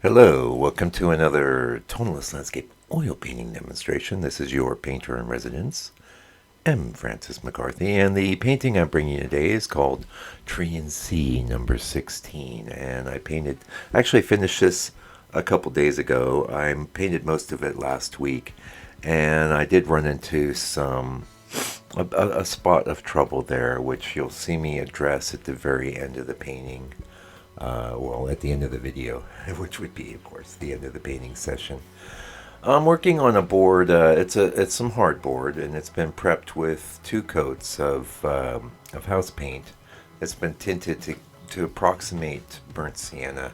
Hello, welcome to another tonalist landscape oil painting demonstration. This is your painter in residence, M. Francis McCarthy, and the painting I'm bringing you today is called Tree and Sea number 16. And actually finished this a couple days ago. I painted most of it last week, and I did run into a spot of trouble there, which you'll see me address at the very end of the painting. At the end of the video, which would be, of course, the end of the painting session. I'm working on a board. It's some hardboard, and it's been prepped with two coats of house paint. It's been tinted to approximate burnt sienna.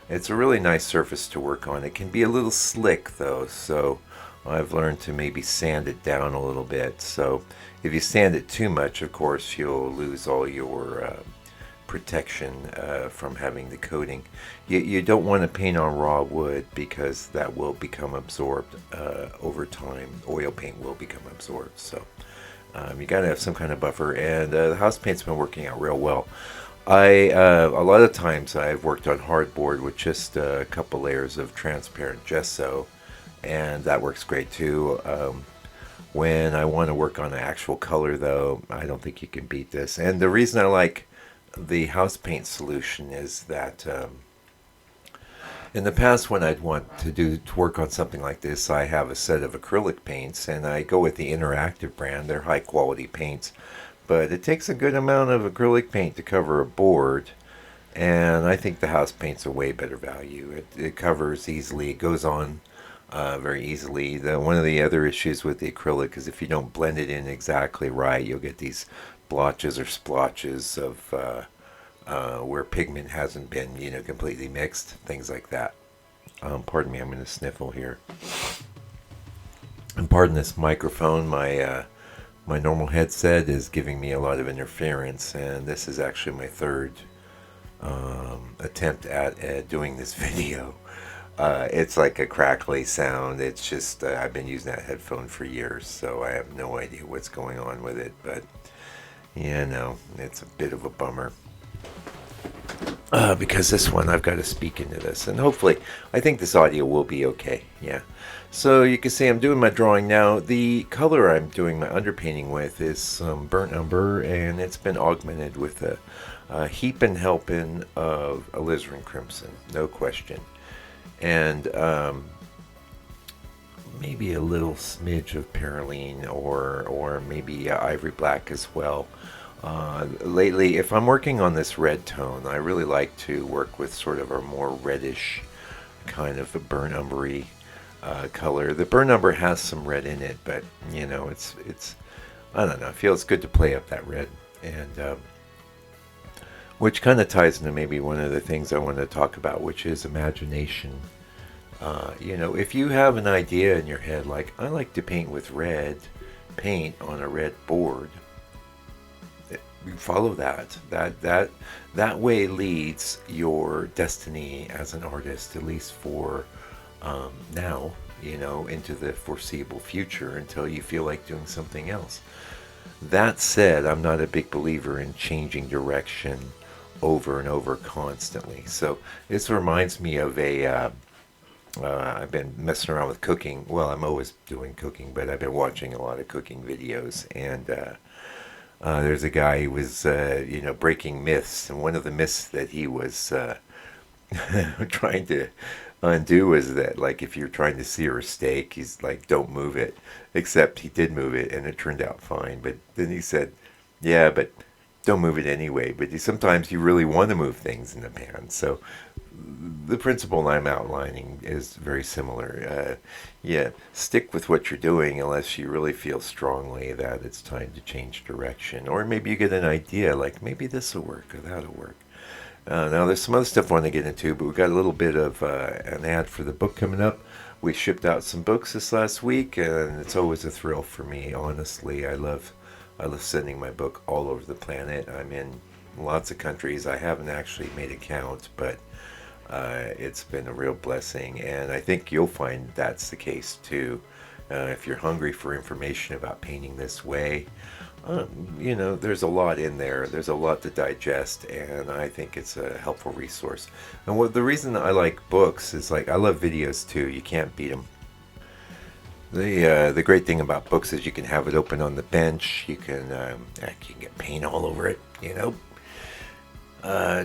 It's a really nice surface to work on. It can be a little slick though, so I've learned to maybe sand it down a little bit. So if you sand it too much, of course, you'll lose all your protection from having the coating. You don't want to paint on raw wood because that will become absorbed over time. Oil paint will become absorbed. So you got to have some kind of buffer, and the house paint's been working out real well. A lot of times I've worked on hardboard with just a couple layers of transparent gesso, and that works great too. When I want to work on the actual color, though, I don't think you can beat this. And the reason I like the house paint solution is that in the past, when I'd want to work on something like this, I have a set of acrylic paints, and I go with the Interactive brand. They're high quality paints, but it takes a good amount of acrylic paint to cover a board, and I think the house paint's a way better value. It covers easily. It goes on very easily. One of the other issues with the acrylic is if you don't blend it in exactly right, you'll get these blotches or splotches of where pigment hasn't been, completely mixed, things like that. Pardon me, I'm going to sniffle here. And pardon this microphone. My normal headset is giving me a lot of interference, and this is actually my third attempt at doing this video. It's like a crackly sound. It's just I've been using that headphone for years, so I have no idea what's going on with it. But yeah, no, it's a bit of a bummer. Because this one I've got to speak into this, and hopefully I think this audio will be okay. Yeah. So you can see I'm doing my drawing now. The color I'm doing my underpainting with is some burnt umber, and it's been augmented with a heap and helping of alizarin crimson, no question, and maybe a little smidge of perylene or maybe ivory black as well. Lately, if I'm working on this red tone, I really like to work with sort of a more reddish kind of a burnt umbery color. The burnt umber has some red in it, but it's I don't know. It feels good to play up that red, and which kind of ties into maybe one of the things I want to talk about, which is imagination. If you have an idea in your head, like I like to paint with red paint on a red board, you follow that. That way leads your destiny as an artist, at least for now. Into the foreseeable future until you feel like doing something else. That said, I'm not a big believer in changing direction over and over constantly. So this reminds me of I've been messing around with cooking. Well, I'm always doing cooking, but I've been watching a lot of cooking videos, and there's a guy who was, breaking myths, and one of the myths that he was trying to undo was that, like, if you're trying to sear a steak, he's like, don't move it. Except he did move it, and it turned out fine. But then he said, yeah, but don't move it anyway. But sometimes you really want to move things in the pan. So the principle I'm outlining is very similar. Yeah, stick with what you're doing unless you really feel strongly that it's time to change direction. Or maybe you get an idea, like maybe this will work or that'll work. Now, there's some other stuff I want to get into, but we've got a little bit of an ad for the book coming up. We shipped out some books this last week, and it's always a thrill for me. Honestly, I love sending my book all over the planet. I'm in lots of countries. I haven't actually made a count, but it's been a real blessing, and I think you'll find that's the case too. If you're hungry for information about painting this way, There's a lot in there. There's a lot to digest, and I think it's a helpful resource. And what the reason I like books is like I love videos too. You can't beat them. The great thing about books is you can have it open on the bench. You can get paint all over it.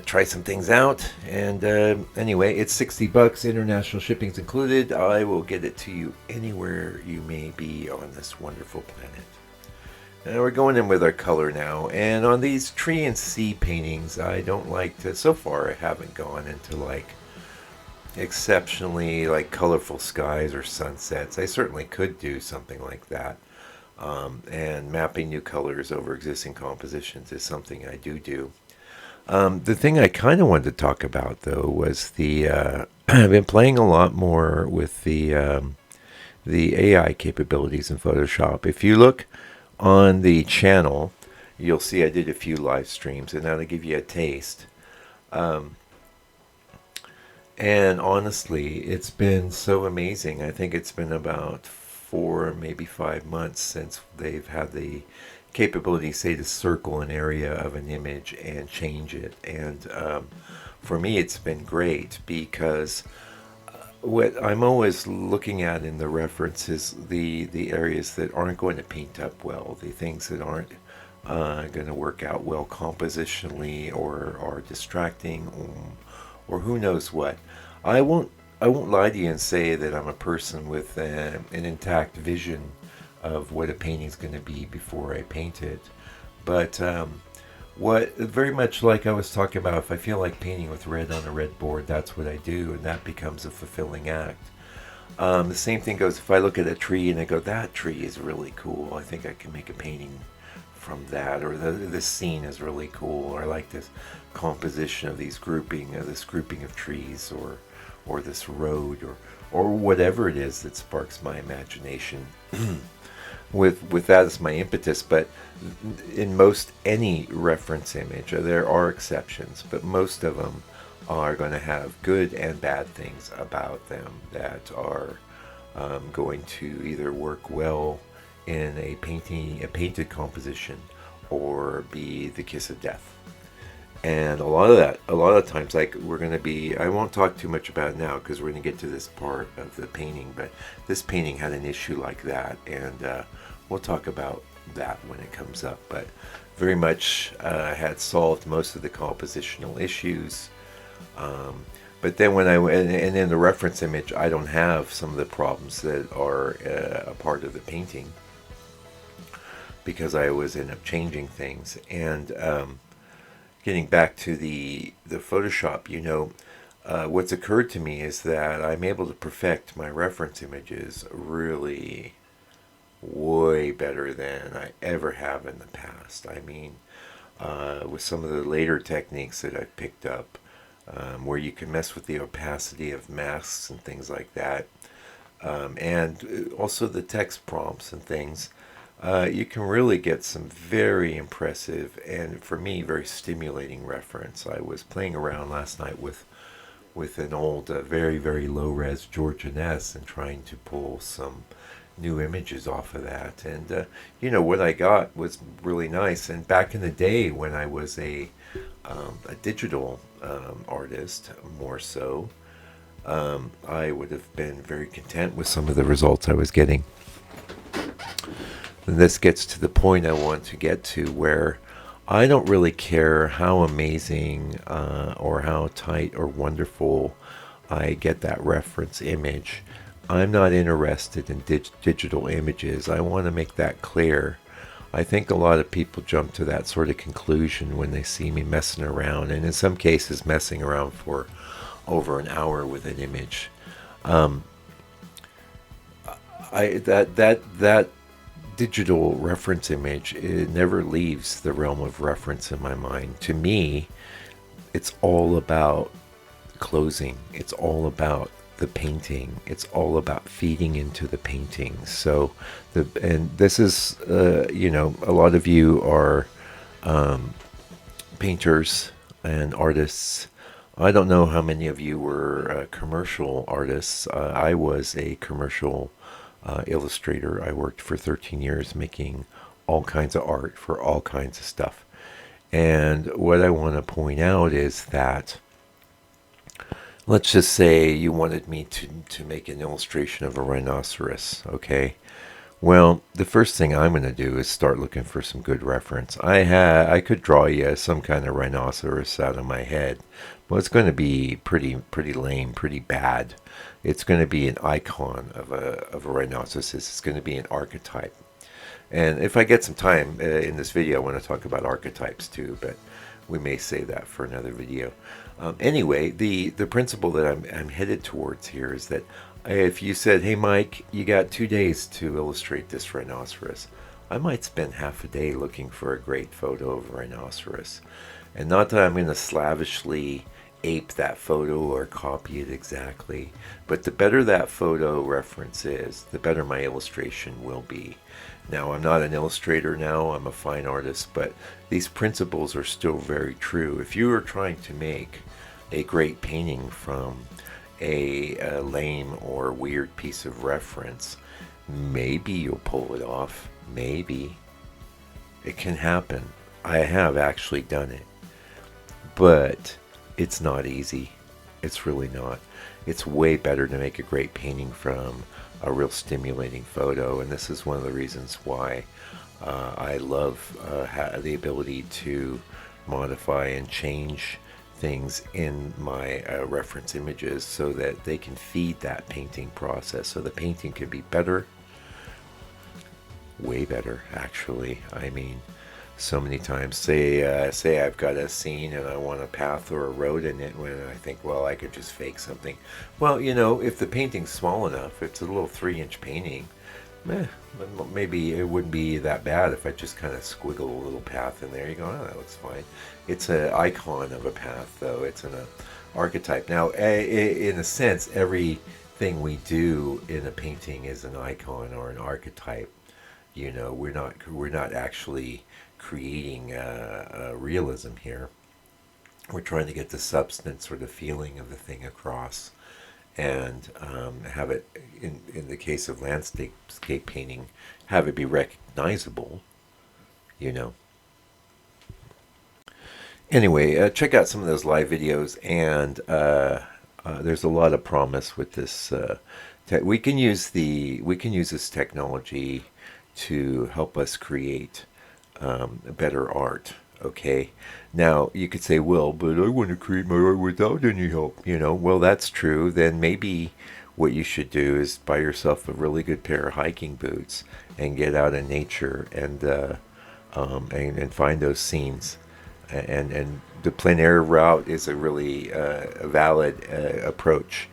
Try some things out. And anyway, it's $60. International shipping's included. I will get it to you anywhere you may be on this wonderful planet. And we're going in with our color now. And on these tree and sea paintings, I don't like to. So far, I haven't gone into like exceptionally like colorful skies or sunsets. I certainly could do something like that. And mapping new colors over existing compositions is something I do. The thing I kind of wanted to talk about though was the I've been playing a lot more with the AI capabilities in Photoshop. If you look on the channel, you'll see I did a few live streams, and that'll give you a taste. Um, and honestly, it's been so amazing. I think it's been about 4, maybe 5 months since they've had the capability, say, to circle an area of an image and change it. And for me, it's been great because what I'm always looking at in the reference is the areas that aren't going to paint up well, the things that aren't going to work out well compositionally or are distracting or who knows what. I won't I won't lie to you and say that I'm a person with an intact vision of what a painting's going to be before I paint it. But what very much like I was talking about, if I feel like painting with red on a red board, that's what I do, and that becomes a fulfilling act. The same thing goes if I look at a tree and I go, that tree is really cool. I think I can make a painting from that, or this scene is really cool, or I like this composition of this grouping of trees, or this road, or whatever it is that sparks my imagination. With that as my impetus, but in most any reference image, there are exceptions, but most of them are going to have good and bad things about them that are going to either work well in a painted composition, or be the kiss of death. And a lot of times, like I won't talk too much about it now because we're going to get to this part of the painting, but this painting had an issue like that, and we'll talk about that when it comes up. But very much had solved most of the compositional issues. But then and in the reference image, I don't have some of the problems that are a part of the painting because I always end up changing things. And getting back to the Photoshop, what's occurred to me is that I'm able to perfect my reference images really way better than I ever have in the past. I mean, with some of the later techniques that I've picked up, where you can mess with the opacity of masks and things like that, and also the text prompts and things, you can really get some very impressive and, for me, very stimulating reference. I was playing around last night with an old, very, very low-res Georgia Ness and trying to pull some new images off of that. And, what I got was really nice. And back in the day when I was a digital artist, more so, I would have been very content with some of the results I was getting. And this gets to the point I want to get to, where I don't really care how amazing or how tight or wonderful I get that reference image. I'm not interested in digital images. I want to make that clear. I think a lot of people jump to that sort of conclusion when they see me messing around, and in some cases messing around for over an hour with an image. That digital reference image, it never leaves the realm of reference in my mind. To me, it's all about closing. It's all about the painting. It's all about feeding into the painting. So, and this is, a lot of you are painters and artists. I don't know how many of you were commercial artists. I was a commercial illustrator. I worked for 13 years making all kinds of art, for all kinds of stuff. And what I want to point out is that, let's just say you wanted me to make an illustration of a rhinoceros, okay? Well, the first thing I'm going to do is start looking for some good reference. I could draw you some kind of rhinoceros out of my head, but it's going to be pretty lame, pretty bad. It's going to be an icon of a rhinoceros. It's going to be an archetype. And if I get some time in this video, I want to talk about archetypes too, but we may save that for another video. Anyway, the principle that I'm headed towards here is that if you said, hey Mike, you got 2 days to illustrate this rhinoceros, I might spend half a day looking for a great photo of a rhinoceros. And not that I'm going to slavishly ape that photo or copy it exactly, but the better that photo reference is, the better my illustration will be. Now, I'm not an illustrator now, I'm a fine artist, but these principles are still very true. If you are trying to make a great painting from a lame or weird piece of reference, maybe you'll pull it off. Maybe. It can happen. I have actually done it. But it's not easy. It's really not. It's way better to make a great painting from a real stimulating photo, and this is one of the reasons why I love the ability to modify and change things in my reference images so that they can feed that painting process, so the painting can be better, way better actually. I mean, so many times, say I've got a scene and I want a path or a road in it, when I think, well, I could just fake something. Well, you know, if the painting's small enough, it's a little 3-inch painting, maybe it wouldn't be that bad if I just kind of squiggle a little path in there. You go, oh, that looks fine. It's an icon of a path, though. It's an archetype. Now, in a sense, everything we do in a painting is an icon or an archetype. You know, we're not actually creating realism here. We're trying to get the substance or the feeling of the thing across, and have it, in the case of landscape painting, have it be recognizable, you know. Anyway, check out some of those live videos, and there's a lot of promise with this. We can use this technology to help us create better art. Okay, now you could say, well, but I want to create my art without any help. You know, well, that's true. Then maybe what you should do is buy yourself a really good pair of hiking boots and get out in nature and find those scenes. And the plein air route is a really a valid approach.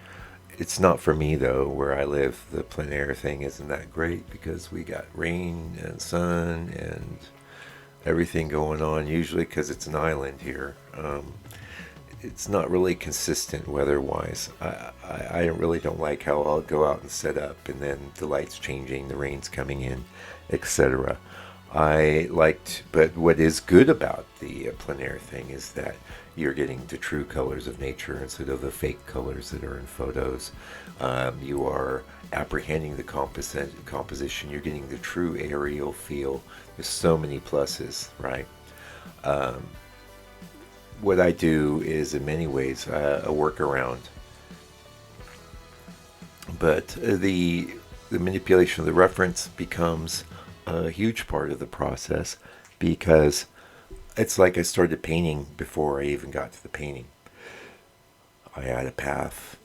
It's not for me though. Where I live, the plein air thing isn't that great because we got rain and sun and everything going on, usually because it's an island here. It's not really consistent weather-wise. I really don't like how I'll go out and set up and then the light's changing, the rain's coming in, etc. But what is good about the plein air thing is that you're getting the true colors of nature instead of the fake colors that are in photos. You are apprehending the composition. You're getting the true aerial feel. There's so many pluses, right? What I do is, in many ways, a workaround. But the manipulation of the reference becomes a huge part of the process, because it's like I started painting before I even got to the painting. I had a path.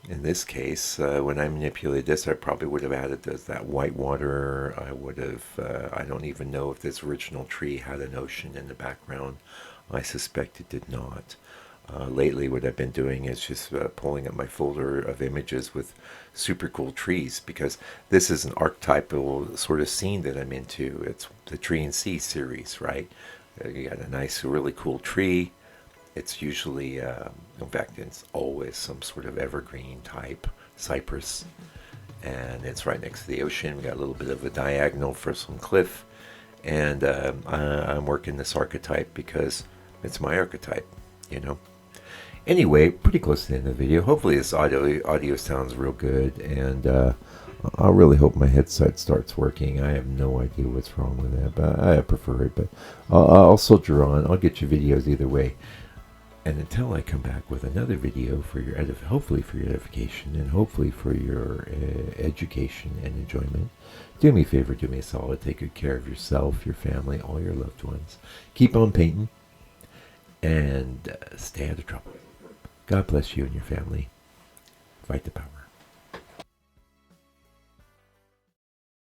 In this case, when I manipulated this, I probably would have added that white water. I would have, I don't even know if this original tree had an ocean in the background. I suspect it did not. Lately, what I've been doing is just pulling up my folder of images with super cool trees, because this is an archetypal sort of scene that I'm into. It's the Tree and Sea series, right? You got a nice, really cool tree. It's usually, in fact, it's always some sort of evergreen type, cypress, and it's right next to the ocean. We got a little bit of a diagonal for some cliff, and I'm working this archetype because it's my archetype, you know. Anyway, pretty close to the end of the video. Hopefully this audio sounds real good, and I really hope my headset starts working. I have no idea what's wrong with that, but I prefer it. But I'll soldier on. I'll get you videos either way. And until I come back with another video for your hopefully for your edification and hopefully for your education and enjoyment, do me a favor, do me a solid. Take good care of yourself, your family, all your loved ones. Keep on painting and stay out of trouble. God bless you and your family. Fight the power.